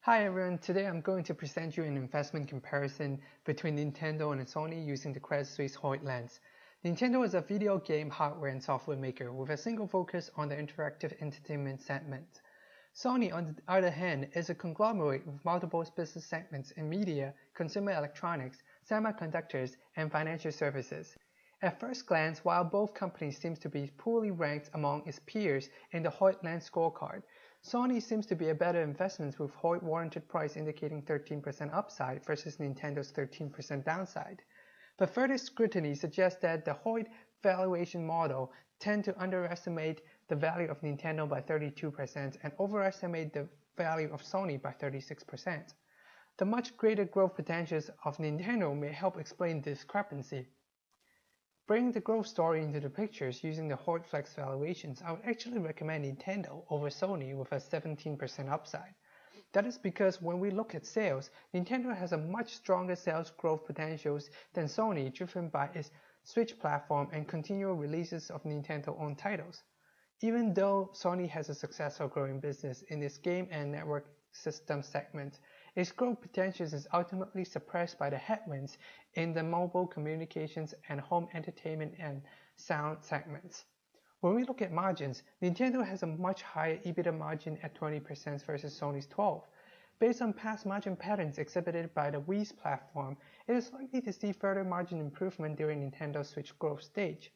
Hi everyone, today I'm going to present you an investment comparison between Nintendo and Sony using the Credit Suisse HOLT Lens. Nintendo is a video game hardware and software maker with a single focus on the interactive entertainment segment. Sony, on the other hand, is a conglomerate with multiple business segments in media, consumer electronics, semiconductors, and financial services. At first glance, while both companies seem to be poorly ranked among its peers in the HOLT Lens scorecard, Sony seems to be a better investment with HOLT warranted price indicating 13% upside versus Nintendo's 13% downside. But further scrutiny suggests that the HOLT valuation model tend to underestimate the value of Nintendo by 32% and overestimate the value of Sony by 36%. The much greater growth potentials of Nintendo may help explain this discrepancy. Bringing the growth story into the pictures using the HOLT Flex valuations, I would actually recommend Nintendo over Sony with a 17% upside. That is because when we look at sales, Nintendo has a much stronger sales growth potentials than Sony, driven by its Switch platform and continual releases of Nintendo-owned titles. Even though Sony has a successful growing business in its game and network system segment, its growth potential is ultimately suppressed by the headwinds in the mobile communications and home entertainment and sound segments. When we look at margins, Nintendo has a much higher EBITDA margin at 20% versus Sony's 12%. Based on past margin patterns exhibited by the Wii's platform, it is likely to see further margin improvement during Nintendo's Switch growth stage.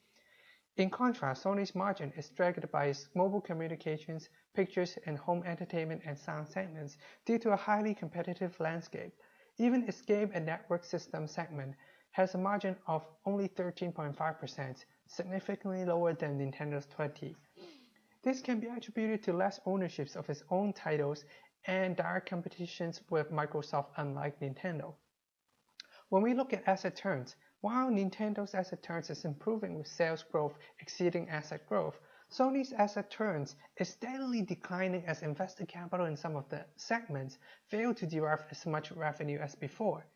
In contrast, Sony's margin is dragged by its mobile communications, pictures, and home entertainment and sound segments due to a highly competitive landscape. Even its game and network system segment has a margin of only 13.5%, significantly lower than Nintendo's 20%. This can be attributed to less ownerships of its own titles and direct competitions with Microsoft, unlike Nintendo. When we look at asset turns, while Nintendo's asset turns is improving with sales growth exceeding asset growth, Sony's asset turns is steadily declining as invested capital in some of the segments fail to derive as much revenue as before.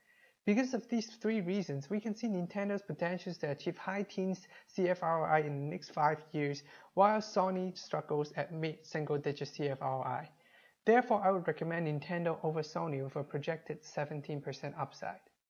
Because of these three reasons, we can see Nintendo's potential to achieve high teens CFROI in the next 5 years, while Sony struggles at mid-single-digit CFROI. Therefore, I would recommend Nintendo over Sony with a projected 17% upside.